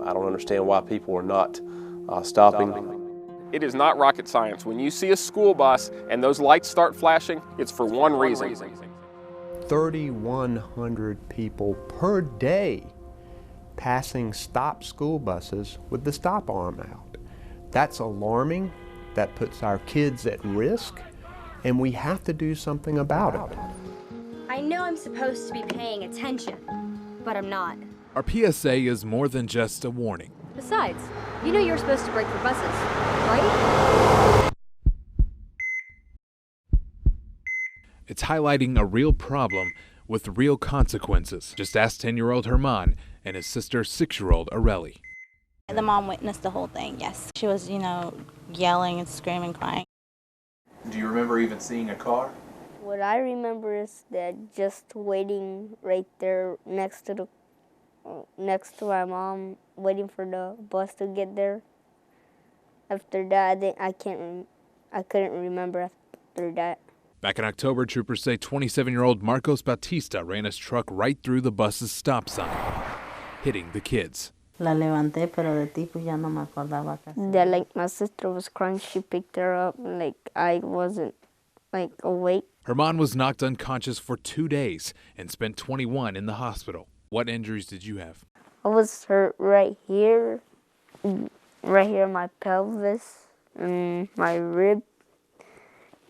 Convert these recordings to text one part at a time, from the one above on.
I don't understand why people are not stopping. It is not rocket science. When you see a school bus and those lights start flashing, it's for one reason. 3,100 people per day passing stop school buses with the stop arm out. That's alarming. That puts our kids at risk, and we have to do something about it. I know I'm supposed to be paying attention, but I'm not. Our PSA is more than just a warning. Besides, you know you're supposed to brake for buses, right? It's highlighting a real problem with real consequences. Just ask 10-year-old Herman and his sister 6-year-old Areli. The mom witnessed the whole thing, yes. She was, yelling and screaming, crying. Do you remember even seeing a car? What I remember is that just waiting right there next to my mom, waiting for the bus to get there. After that, I couldn't remember after that. Back in October, troopers say 27-year-old Marcos Bautista ran his truck right through the bus's stop sign, hitting the kids. That my sister was crying, she picked her up, I wasn't awake. Herman was knocked unconscious for 2 days and spent 21 in the hospital. What injuries did you have? I was hurt right here, my pelvis, my rib,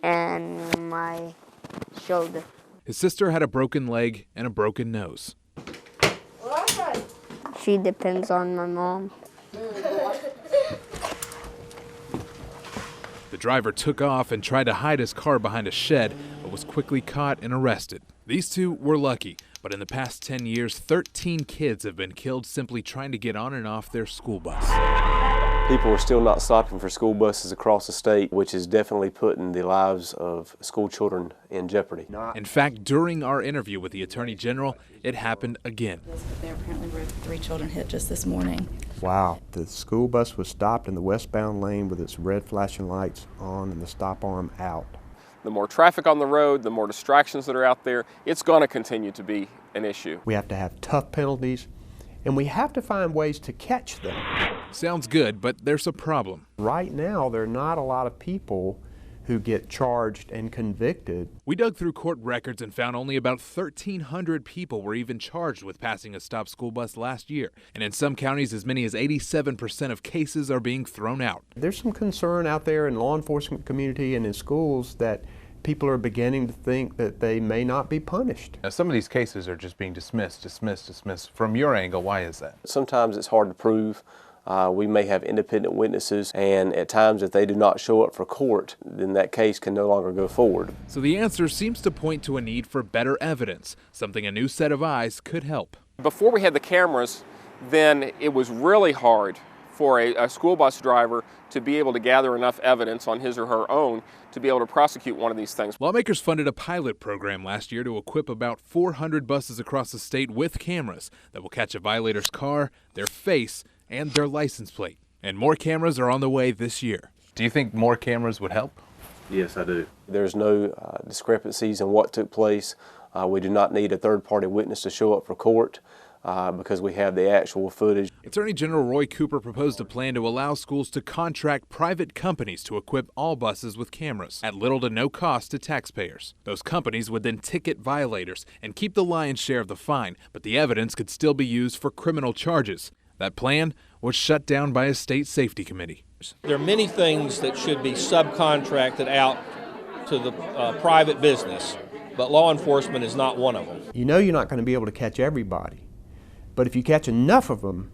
and my shoulder. His sister had a broken leg and a broken nose. She depends on my mom. The driver took off and tried to hide his car behind a shed, but was quickly caught and arrested. These two were lucky, but in the past 10 years, 13 kids have been killed simply trying to get on and off their school bus. People are still not stopping for school buses across the state, which is definitely putting the lives of school children in jeopardy. In fact, during our interview with the Attorney General, it happened again. There apparently were 3 children hit just this morning. Wow, the school bus was stopped in the westbound lane with its red flashing lights on and the stop arm out. The more traffic on the road, the more distractions that are out there, it's going to continue to be an issue. We have to have tough penalties, and we have to find ways to catch them. Sounds good, but there's a problem. Right now, there are not a lot of people who get charged and convicted. We dug through court records and found only about 1,300 people were even charged with passing a stopped school bus last year. And in some counties, as many as 87% of cases are being thrown out. There's some concern out there in law enforcement community and in schools that people are beginning to think that they may not be punished. Now, some of these cases are just being dismissed. From your angle, why is that? Sometimes it's hard to prove. We may have independent witnesses, and at times if they do not show up for court, then that case can no longer go forward. So the answer seems to point to a need for better evidence, something a new set of eyes could help. Before we had the cameras, then it was really hard for a school bus driver to be able to gather enough evidence on his or her own to be able to prosecute one of these things. Lawmakers funded a pilot program last year to equip about 400 buses across the state with cameras that will catch a violator's car, their face, and their license plate. And more cameras are on the way this year. Do you think more cameras would help? Yes, I do. There's no discrepancies in what took place. We do not need a third-party witness to show up for court because we have the actual footage. Attorney General Roy Cooper proposed a plan to allow schools to contract private companies to equip all buses with cameras at little to no cost to taxpayers. Those companies would then ticket violators and keep the lion's share of the fine, but the evidence could still be used for criminal charges. That plan was shut down by a state safety committee. There are many things that should be subcontracted out to the private business, but law enforcement is not one of them. You know you're not going to be able to catch everybody, but if you catch enough of them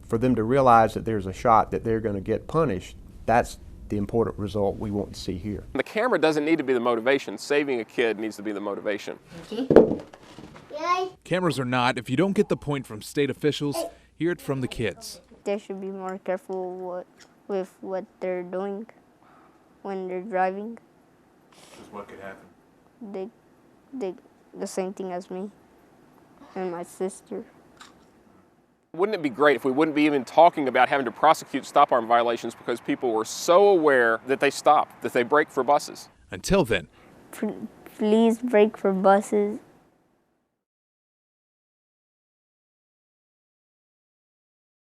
for them to realize that there's a shot that they're going to get punished, that's the important result we want to see here. The camera doesn't need to be the motivation. Saving a kid needs to be the motivation. Cameras or not, if you don't get the point from state officials, hear it from the kids. They should be more careful with what they're doing when they're driving. Because what could happen? The same thing as me and my sister. Wouldn't it be great if we wouldn't be even talking about having to prosecute stop arm violations because people were so aware that they stop, that they brake for buses? Until then, Please brake for buses.